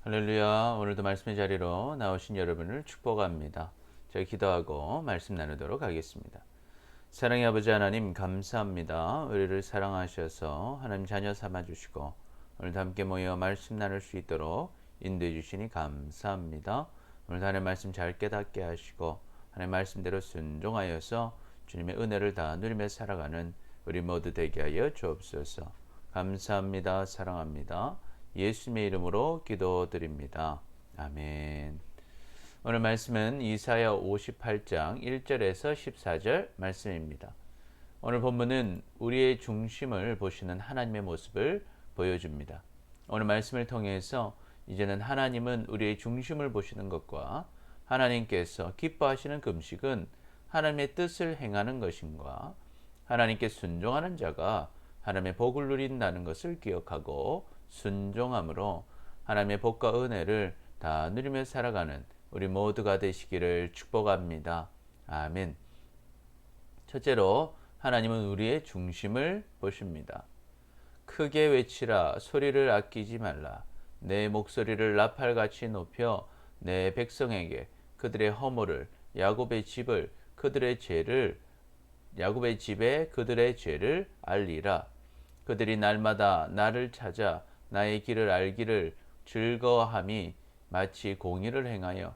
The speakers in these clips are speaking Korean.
할렐루야. 오늘도 말씀의 자리로 나오신 여러분을 축복합니다. 저희 기도하고 말씀 나누도록 하겠습니다. 사랑의 아버지 하나님 감사합니다. 우리를 사랑하셔서 하나님 자녀 삼아주시고 오늘도 함께 모여 말씀 나눌 수 있도록 인도해 주시니 감사합니다. 오늘도 하나님 말씀 잘 깨닫게 하시고 하나님 말씀대로 순종하여서 주님의 은혜를 다 누리며 살아가는 우리 모두 되게 하여 주옵소서. 감사합니다. 사랑합니다. 예수님의 이름으로 기도드립니다. 아멘. 오늘 말씀은 이사야 58장 1절에서 14절 말씀입니다. 오늘 본문은 우리의 중심을 보시는 하나님의 모습을 보여줍니다. 오늘 말씀을 통해서 이제는 하나님은 우리의 중심을 보시는 것과 하나님께서 기뻐하시는 금식은 하나님의 뜻을 행하는 것인가, 하나님께 순종하는 자가 하나님의 복을 누린다는 것을 기억하고 순종함으로 하나님의 복과 은혜를 다 누리며 살아가는 우리 모두가 되시기를 축복합니다. 아멘. 첫째로 하나님은 우리의 중심을 보십니다. 크게 외치라, 소리를 아끼지 말라. 내 목소리를 나팔같이 높여 내 백성에게 그들의 허물을, 야곱의 집에 그들의 죄를 알리라. 그들이 날마다 나를 찾아 나의 길을 알기를 즐거워함이 마치 공의를 행하여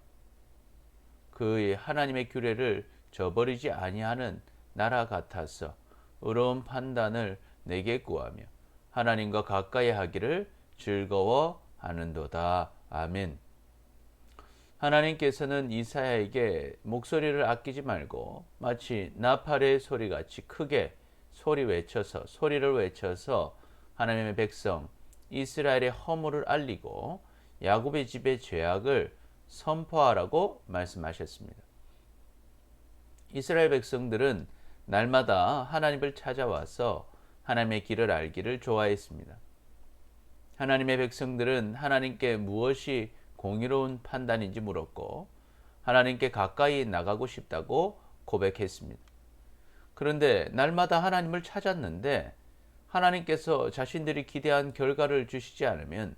그의 하나님의 규례를 저버리지 아니하는 나라 같아서 의로운 판단을 내게 구하며 하나님과 가까이 하기를 즐거워하는도다. 아멘. 하나님께서는 이사야에게 목소리를 아끼지 말고 마치 나팔의 소리같이 크게 소리를 외쳐서 하나님의 백성 이스라엘의 허물을 알리고 야곱의 집의 죄악을 선포하라고 말씀하셨습니다. 이스라엘 백성들은 날마다 하나님을 찾아와서 하나님의 길을 알기를 좋아했습니다. 하나님의 백성들은 하나님께 무엇이 공의로운 판단인지 물었고 하나님께 가까이 나가고 싶다고 고백했습니다. 그런데 날마다 하나님을 찾았는데 하나님께서 자신들이 기대한 결과를 주시지 않으면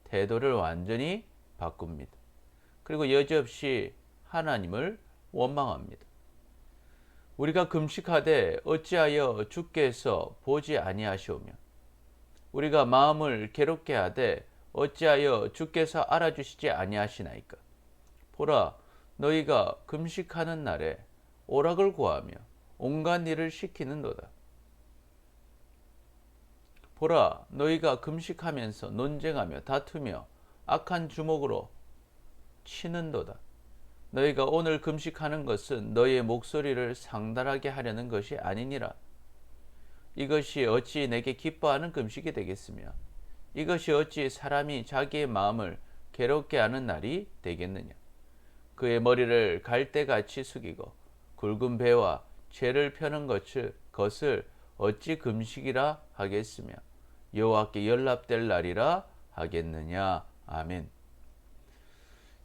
태도를 완전히 바꿉니다. 그리고 여지없이 하나님을 원망합니다. 우리가 금식하되 어찌하여 주께서 보지 아니하시오며 우리가 마음을 괴롭게 하되 어찌하여 주께서 알아주시지 아니하시나이까. 보라, 너희가 금식하는 날에 오락을 구하며 온갖 일을 시키는도다. 보라, 너희가 금식하면서 논쟁하며 다투며 악한 주먹으로 치는도다. 너희가 오늘 금식하는 것은 너희의 목소리를 상달하게 하려는 것이 아니니라. 이것이 어찌 내게 기뻐하는 금식이 되겠으며 이것이 어찌 사람이 자기의 마음을 괴롭게 하는 날이 되겠느냐. 그의 머리를 갈대같이 숙이고 굵은 배와 죄를 펴는 것을 어찌 금식이라 하겠으며 여호와께 연락될 날이라 하겠느냐. 아멘.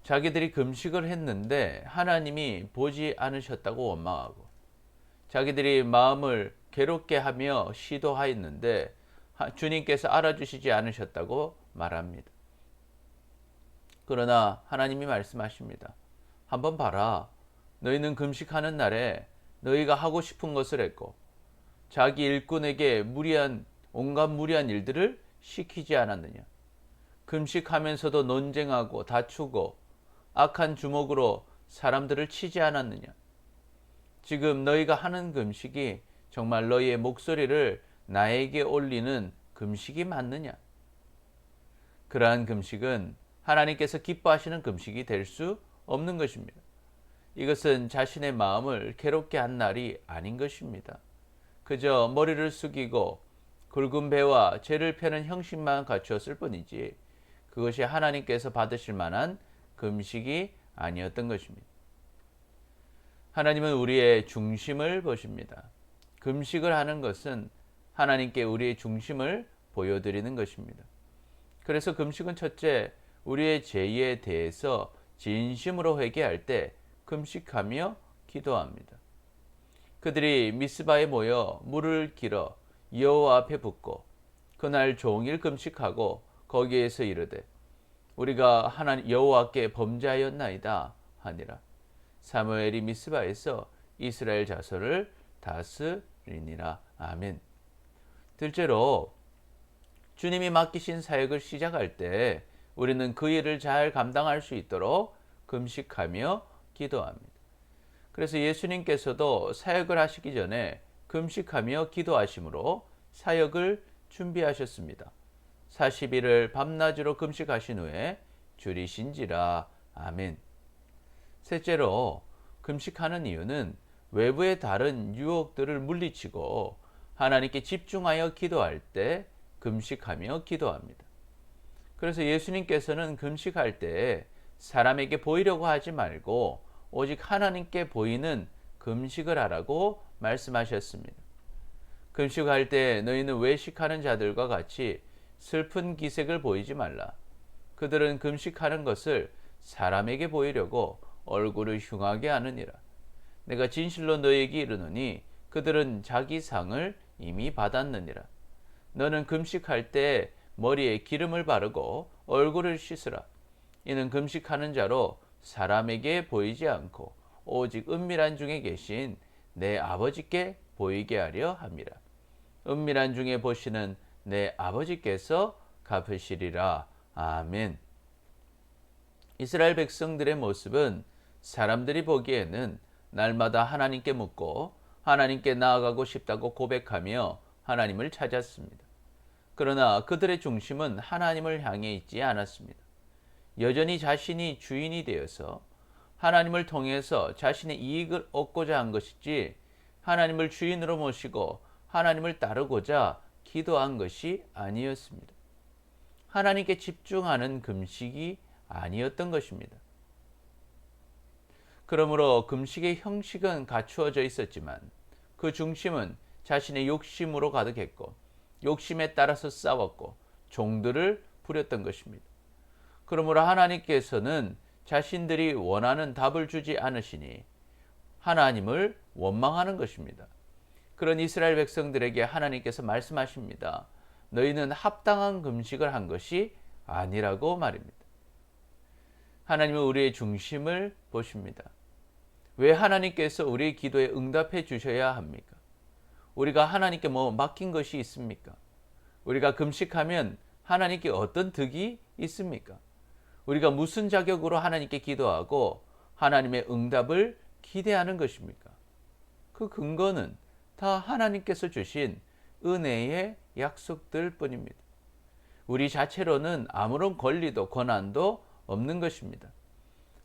자기들이 금식을 했는데 하나님이 보지 않으셨다고 원망하고 자기들이 마음을 괴롭게 하며 시도하였는데 주님께서 알아주시지 않으셨다고 말합니다. 그러나 하나님이 말씀하십니다. 한번 봐라. 너희는 금식하는 날에 너희가 하고 싶은 것을 했고 자기 일꾼에게 온갖 무리한 일들을 시키지 않았느냐. 금식하면서도 논쟁하고 다투고 악한 주먹으로 사람들을 치지 않았느냐. 지금 너희가 하는 금식이 정말 너희의 목소리를 나에게 올리는 금식이 맞느냐. 그러한 금식은 하나님께서 기뻐하시는 금식이 될 수 없는 것입니다. 이것은 자신의 마음을 괴롭게 한 날이 아닌 것입니다. 그저 머리를 숙이고 굵은 배와 죄를 펴는 형식만 갖추었을 뿐이지 그것이 하나님께서 받으실 만한 금식이 아니었던 것입니다. 하나님은 우리의 중심을 보십니다. 금식을 하는 것은 하나님께 우리의 중심을 보여드리는 것입니다. 그래서 금식은 첫째, 우리의 죄에 대해서 진심으로 회개할 때 금식하며 기도합니다. 그들이 미스바에 모여 물을 길어 여호와 앞에 붓고 그날 종일 금식하고 거기에서 이르되 우리가 하나님 여호와께 범죄하였나이다 하니라. 사무엘이 미스바에서 이스라엘 자손을 다스리니라. 아멘. 둘째로 주님이 맡기신 사역을 시작할 때 우리는 그 일을 잘 감당할 수 있도록 금식하며 기도합니다. 그래서 예수님께서도 사역을 하시기 전에 금식하며 기도하심으로 사역을 준비하셨습니다. 40일을 밤낮으로 금식하신 후에 줄이신지라. 아멘. 셋째로 금식하는 이유는 외부의 다른 유혹들을 물리치고 하나님께 집중하여 기도할 때 금식하며 기도합니다. 그래서 예수님께서는 금식할 때 사람에게 보이려고 하지 말고 오직 하나님께 보이는 금식을 하라고 말씀하셨습니다. 금식할 때 너희는 외식하는 자들과 같이 슬픈 기색을 보이지 말라. 그들은 금식하는 것을 사람에게 보이려고 얼굴을 흉하게 하느니라. 내가 진실로 너희에게 이르노니 그들은 자기 상을 이미 받았느니라. 너는 금식할 때 머리에 기름을 바르고 얼굴을 씻으라. 이는 금식하는 자로 사람에게 보이지 않고 오직 은밀한 중에 계신 내 아버지께 보이게 하려 함이라. 은밀한 중에 보시는 내 아버지께서 갚으시리라. 아멘. 이스라엘 백성들의 모습은 사람들이 보기에는 날마다 하나님께 묻고 하나님께 나아가고 싶다고 고백하며 하나님을 찾았습니다. 그러나 그들의 중심은 하나님을 향해 있지 않았습니다. 여전히 자신이 주인이 되어서 하나님을 통해서 자신의 이익을 얻고자 한 것이지 하나님을 주인으로 모시고 하나님을 따르고자 기도한 것이 아니었습니다. 하나님께 집중하는 금식이 아니었던 것입니다. 그러므로 금식의 형식은 갖추어져 있었지만 그 중심은 자신의 욕심으로 가득했고 욕심에 따라서 싸웠고 종들을 부렸던 것입니다. 그러므로 하나님께서는 자신들이 원하는 답을 주지 않으시니 하나님을 원망하는 것입니다. 그런 이스라엘 백성들에게 하나님께서 말씀하십니다. 너희는 합당한 금식을 한 것이 아니라고 말입니다. 하나님은 우리의 중심을 보십니다. 왜 하나님께서 우리의 기도에 응답해 주셔야 합니까? 우리가 하나님께 뭐 맡긴 것이 있습니까? 우리가 금식하면 하나님께 어떤 득이 있습니까? 우리가 무슨 자격으로 하나님께 기도하고 하나님의 응답을 기대하는 것입니까? 그 근거는 다 하나님께서 주신 은혜의 약속들 뿐입니다. 우리 자체로는 아무런 권리도 권한도 없는 것입니다.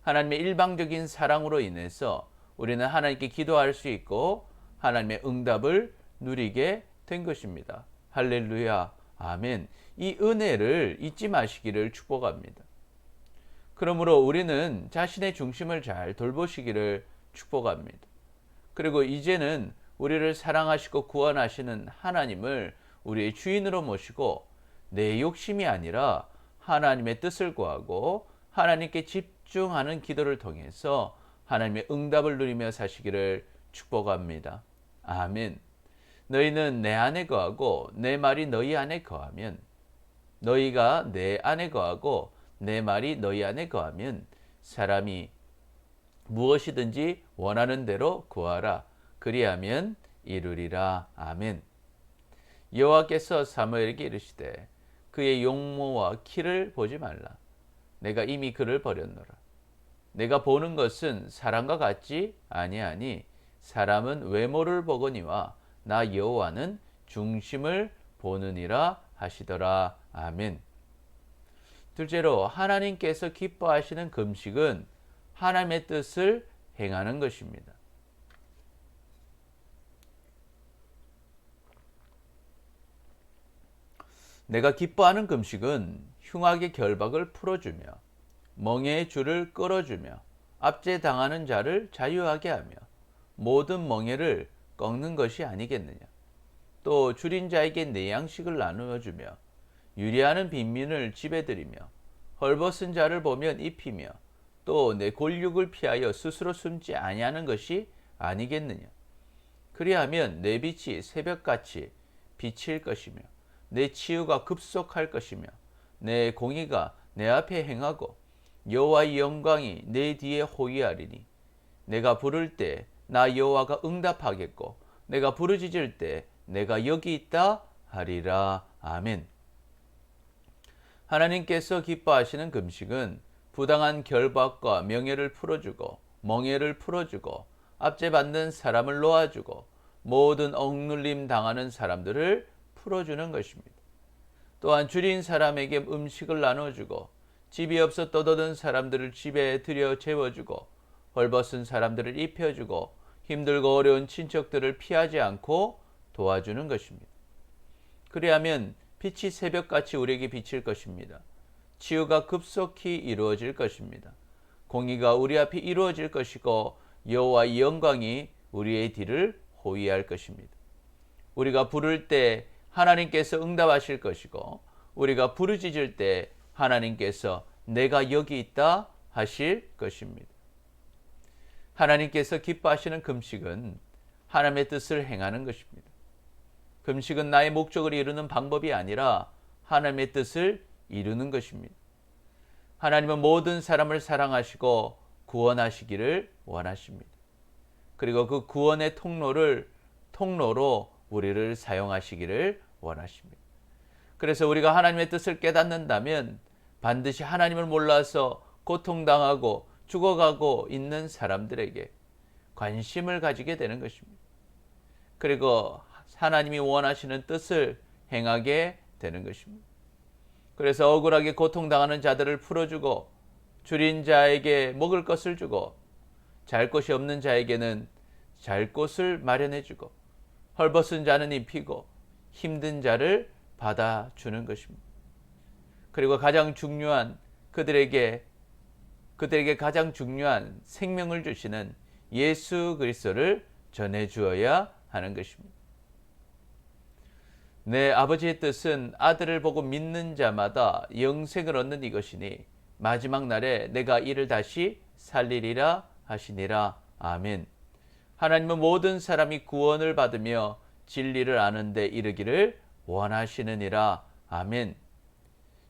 하나님의 일방적인 사랑으로 인해서 우리는 하나님께 기도할 수 있고 하나님의 응답을 누리게 된 것입니다. 할렐루야, 아멘. 이 은혜를 잊지 마시기를 축복합니다. 그러므로 우리는 자신의 중심을 잘 돌보시기를 축복합니다. 그리고 이제는 우리를 사랑하시고 구원하시는 하나님을 우리의 주인으로 모시고 내 욕심이 아니라 하나님의 뜻을 구하고 하나님께 집중하는 기도를 통해서 하나님의 응답을 누리며 사시기를 축복합니다. 아멘. 너희는 내 안에 거하고 내 말이 너희 안에 거하면, 너희가 내 안에 거하고 내 말이 너희 안에 거하면 사람이 무엇이든지 원하는 대로 구하라. 그리하면 이루리라. 아멘. 여호와께서 사무엘에게 이르시되 그의 용모와 키를 보지 말라. 내가 이미 그를 버렸노라. 내가 보는 것은 사람과 같지 아니하니 사람은 외모를 보거니와 나 여호와는 중심을 보느니라 하시더라. 아멘. 둘째로 하나님께서 기뻐하시는 금식은 하나님의 뜻을 행하는 것입니다. 내가 기뻐하는 금식은 흉악의 결박을 풀어주며 멍에의 줄을 끌어주며 압제당하는 자를 자유하게 하며 모든 멍에를 꺾는 것이 아니겠느냐. 또 줄인 자에게 내 양식을 나누어 주며 유리하는 빈민을 집에 들이며 헐벗은 자를 보면 입히며 또 내 골육을 피하여 스스로 숨지 아니하는 것이 아니겠느냐. 그리하면 내 빛이 새벽같이 비칠 것이며 내 치유가 급속할 것이며 내 공의가 내 앞에 행하고 여호와의 영광이 내 뒤에 호위하리니 내가 부를 때 나 여호와가 응답하겠고 내가 부르짖을 때 내가 여기 있다 하리라. 아멘. 하나님께서 기뻐하시는 금식은 부당한 결박과 명예를 풀어주고 멍에를 풀어주고 압제받는 사람을 놓아주고 모든 억눌림 당하는 사람들을 풀어주는 것입니다. 또한 줄인 사람에게 음식을 나눠주고 집이 없어 떠도는 사람들을 집에 들여 재워주고 헐벗은 사람들을 입혀주고 힘들고 어려운 친척들을 피하지 않고 도와주는 것입니다. 그리하면 빛이 새벽같이 우리에게 비칠 것입니다. 치유가 급속히 이루어질 것입니다. 공의가 우리 앞에 이루어질 것이고 여호와의 영광이 우리의 뒤를 호위할 것입니다. 우리가 부를 때 하나님께서 응답하실 것이고 우리가 부르짖을 때 하나님께서 내가 여기 있다 하실 것입니다. 하나님께서 기뻐하시는 금식은 하나님의 뜻을 행하는 것입니다. 금식은 나의 목적을 이루는 방법이 아니라 하나님의 뜻을 이루는 것입니다. 하나님은 모든 사람을 사랑하시고 구원하시기를 원하십니다. 그리고 그 구원의 통로로 우리를 사용하시기를 원하십니다. 그래서 우리가 하나님의 뜻을 깨닫는다면 반드시 하나님을 몰라서 고통당하고 죽어가고 있는 사람들에게 관심을 가지게 되는 것입니다. 그리고 하나님이 원하시는 뜻을 행하게 되는 것입니다. 그래서 억울하게 고통당하는 자들을 풀어주고 줄인 자에게 먹을 것을 주고 잘 곳이 없는 자에게는 잘 곳을 마련해주고 헐벗은 자는 입히고 힘든 자를 받아주는 것입니다. 그리고 가장 중요한 그들에게 가장 중요한 생명을 주시는 예수 그리스도를 전해주어야 하는 것입니다. 내 아버지의 뜻은 아들을 보고 믿는 자마다 영생을 얻는 이것이니 마지막 날에 내가 이를 다시 살리리라 하시니라. 아멘. 하나님은 모든 사람이 구원을 받으며 진리를 아는 데 이르기를 원하시느니라. 아멘.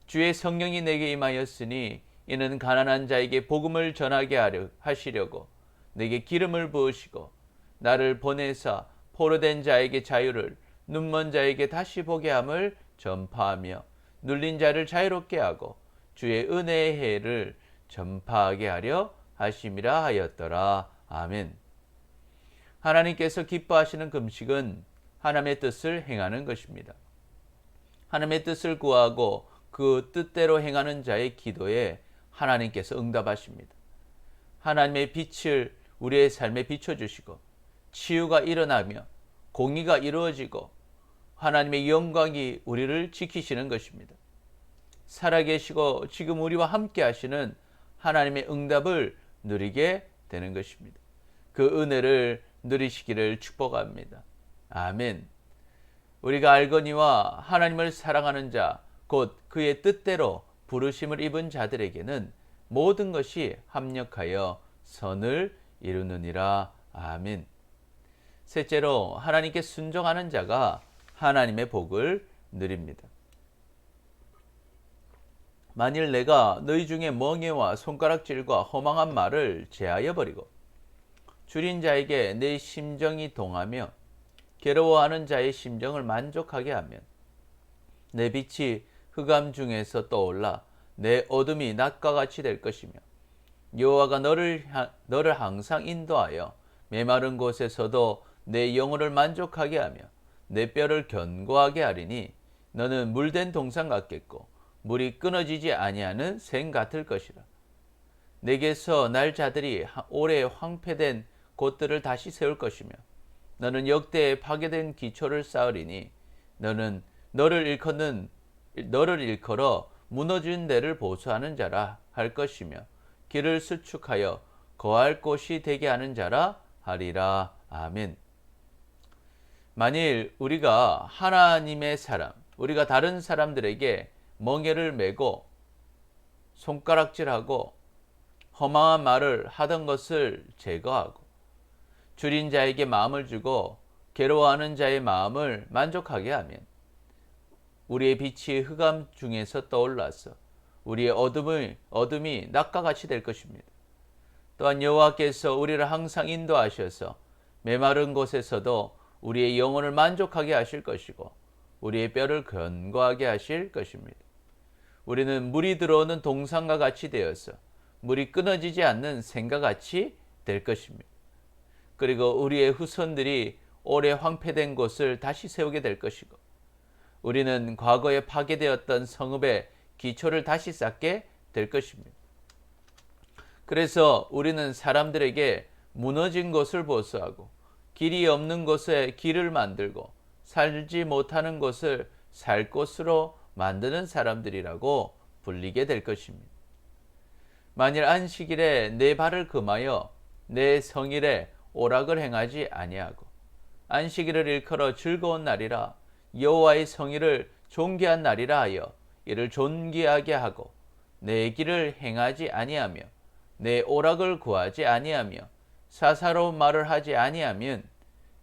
주의 성령이 내게 임하였으니 이는 가난한 자에게 복음을 전하게 하시려고 내게 기름을 부으시고 나를 보내사 포로된 자에게 자유를 눈먼 자에게 다시 보게 함을 전파하며 눌린 자를 자유롭게 하고 주의 은혜의 해를 전파하게 하려 하심이라 하였더라. 아멘. 하나님께서 기뻐하시는 금식은 하나님의 뜻을 행하는 것입니다. 하나님의 뜻을 구하고 그 뜻대로 행하는 자의 기도에 하나님께서 응답하십니다. 하나님의 빛을 우리의 삶에 비춰주시고 치유가 일어나며 공의가 이루어지고 하나님의 영광이 우리를 지키시는 것입니다. 살아계시고 지금 우리와 함께 하시는 하나님의 응답을 누리게 되는 것입니다. 그 은혜를 누리시기를 축복합니다. 아멘. 우리가 알거니와 하나님을 사랑하는 자, 곧 그의 뜻대로 부르심을 입은 자들에게는 모든 것이 합력하여 선을 이루느니라. 아멘. 셋째로 하나님께 순종하는 자가 하나님의 복을 누립니다. 만일 내가 너희 중에 멍에와 손가락질과 허망한 말을 제하여 버리고 줄인 자에게 내 심정이 동하며 괴로워하는 자의 심정을 만족하게 하면 내 빛이 흑암 중에서 떠올라 내 어둠이 낮과 같이 될 것이며 여호와가 너를 항상 인도하여 메마른 곳에서도 내 영혼을 만족하게 하며 내 뼈를 견고하게 하리니 너는 물된 동산 같겠고 물이 끊어지지 아니하는 샘 같을 것이라. 내게서 날 자들이 오래 황폐된 곳들을 다시 세울 것이며 너는 역대에 파괴된 기초를 쌓으리니 너는 너를 일컬어 무너진 데를 보수하는 자라 할 것이며 길을 수축하여 거할 곳이 되게 하는 자라 하리라. 아멘. 만일 우리가 하나님의 사람, 우리가 다른 사람들에게 멍에를 메고 손가락질하고 허망한 말을 하던 것을 제거하고 줄인 자에게 마음을 주고 괴로워하는 자의 마음을 만족하게 하면 우리의 빛이 흑암 중에서 떠올라서 우리의 어둠이 낮과 같이 될 것입니다. 또한 여호와께서 우리를 항상 인도하셔서 메마른 곳에서도 우리의 영혼을 만족하게 하실 것이고 우리의 뼈를 견고하게 하실 것입니다. 우리는 물이 들어오는 동산과 같이 되어서 물이 끊어지지 않는 샘과 같이 될 것입니다. 그리고 우리의 후손들이 오래 황폐된 곳을 다시 세우게 될 것이고 우리는 과거에 파괴되었던 성읍의 기초를 다시 쌓게 될 것입니다. 그래서 우리는 사람들에게 무너진 곳을 보수하고 길이 없는 곳에 길을 만들고 살지 못하는 곳을 살 곳으로 만드는 사람들이라고 불리게 될 것입니다. 만일 안식일에 내 발을 금하여 내 성일에 오락을 행하지 아니하고 안식일을 일컬어 즐거운 날이라 여호와의 성일을 존귀한 날이라 하여 이를 존귀하게 하고 내 길을 행하지 아니하며 내 오락을 구하지 아니하며 사사로운 말을 하지 아니하면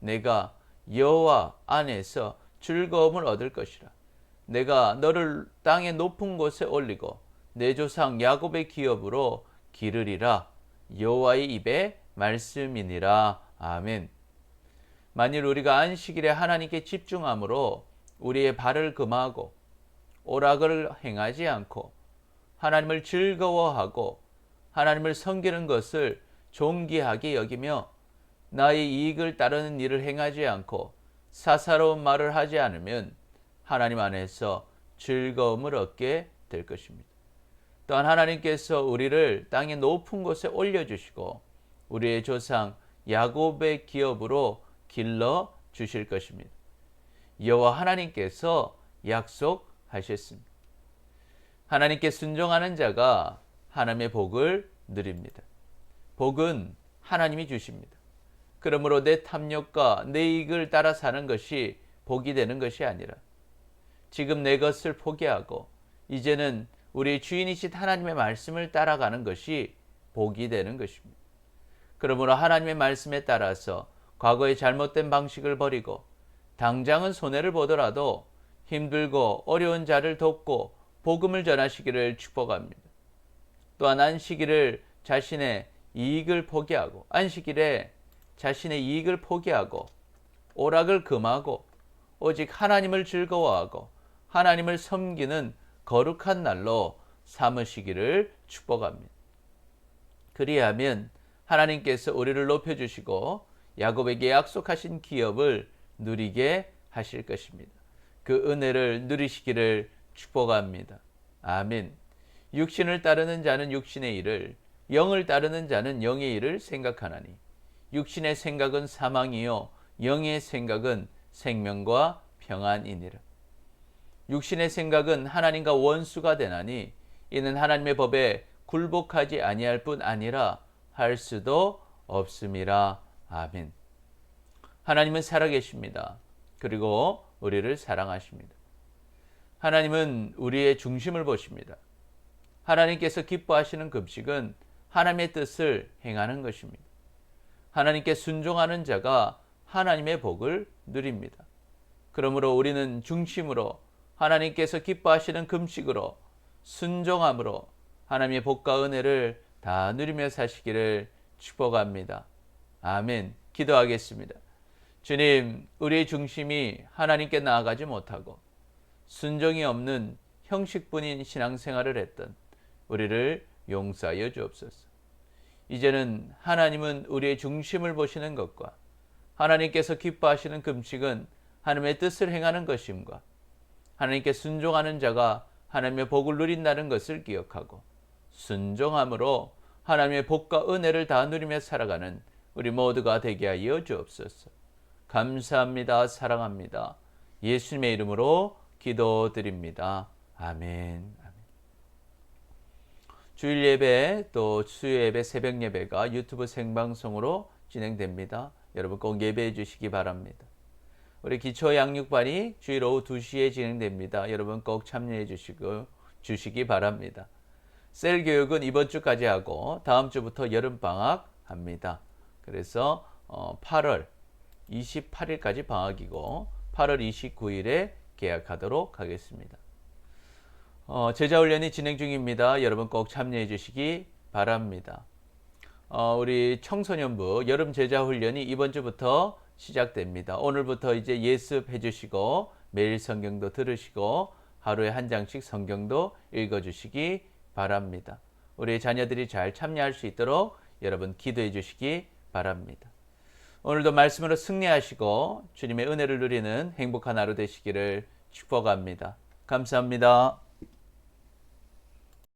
내가 여호와 안에서 즐거움을 얻을 것이라. 내가 너를 땅의 높은 곳에 올리고 내 조상 야곱의 기업으로 기르리라. 여호와의 입의 말씀이니라. 아멘. 만일 우리가 안식일에 하나님께 집중함으로 우리의 발을 금하고 오락을 행하지 않고 하나님을 즐거워하고 하나님을 섬기는 것을 존귀하게 여기며 나의 이익을 따르는 일을 행하지 않고 사사로운 말을 하지 않으면 하나님 안에서 즐거움을 얻게 될 것입니다. 또한 하나님께서 우리를 땅의 높은 곳에 올려주시고 우리의 조상 야곱의 기업으로 길러 주실 것입니다. 여호와 하나님께서 약속하셨습니다. 하나님께 순종하는 자가 하나님의 복을 누립니다. 복은 하나님이 주십니다. 그러므로 내 탐욕과 내 이익을 따라 사는 것이 복이 되는 것이 아니라 지금 내 것을 포기하고 이제는 우리 주인이신 하나님의 말씀을 따라가는 것이 복이 되는 것입니다. 그러므로 하나님의 말씀에 따라서 과거의 잘못된 방식을 버리고 당장은 손해를 보더라도 힘들고 어려운 자를 돕고 복음을 전하시기를 축복합니다. 또한 안식일을 자신의 이익을 포기하고 안식일에 자신의 이익을 포기하고 오락을 금하고 오직 하나님을 즐거워하고 하나님을 섬기는 거룩한 날로 삼으시기를 축복합니다. 그리하면 하나님께서 우리를 높여주시고 야곱에게 약속하신 기업을 누리게 하실 것입니다. 그 은혜를 누리시기를 축복합니다. 아멘. 육신을 따르는 자는 육신의 일을, 영을 따르는 자는 영의 일을 생각하나니 육신의 생각은 사망이요 영의 생각은 생명과 평안이니라. 육신의 생각은 하나님과 원수가 되나니 이는 하나님의 법에 굴복하지 아니할 뿐 아니라 할 수도 없음이라. 아멘. 하나님은 살아계십니다. 그리고 우리를 사랑하십니다. 하나님은 우리의 중심을 보십니다. 하나님께서 기뻐하시는 금식은 하나님의 뜻을 행하는 것입니다. 하나님께 순종하는 자가 하나님의 복을 누립니다. 그러므로 우리는 중심으로 하나님께서 기뻐하시는 금식으로 순종함으로 하나님의 복과 은혜를 다 누리며 사시기를 축복합니다. 아멘. 기도하겠습니다. 주님, 우리의 중심이 하나님께 나아가지 못하고 순종이 없는 형식뿐인 신앙생활을 했던 우리를 용서하여 주옵소서. 이제는 하나님은 우리의 중심을 보시는 것과 하나님께서 기뻐하시는 금식은 하나님의 뜻을 행하는 것임과 하나님께 순종하는 자가 하나님의 복을 누린다는 것을 기억하고 순종함으로 하나님의 복과 은혜를 다 누리며 살아가는 우리 모두가 되게 하여 주옵소서. 감사합니다. 사랑합니다. 예수님의 이름으로 기도드립니다. 아멘. 주일 예배 또 수요 예배 새벽 예배가 유튜브 생방송으로 진행됩니다. 여러분 꼭 예배해 주시기 바랍니다. 우리 기초 양육반이 주일 오후 2시에 진행됩니다. 여러분 꼭 참여해 주시기 바랍니다. 셀 교육은 이번 주까지 하고 다음 주부터 여름방학 합니다. 그래서 8월 28일까지 방학이고 8월 29일에 개학하도록 하겠습니다. 제자 훈련이 진행 중입니다. 여러분 꼭 참여해 주시기 바랍니다. 우리 청소년부 여름 제자 훈련이 이번 주부터 시작됩니다. 오늘부터 이제 예습해 주시고 매일 성경도 들으시고 하루에 한 장씩 성경도 읽어 주시기 바랍니다. 우리 자녀들이 잘 참여할 수 있도록 여러분 기도해 주시기 바랍니다. 오늘도 말씀으로 승리하시고 주님의 은혜를 누리는 행복한 하루 되시기를 축복합니다. 감사합니다.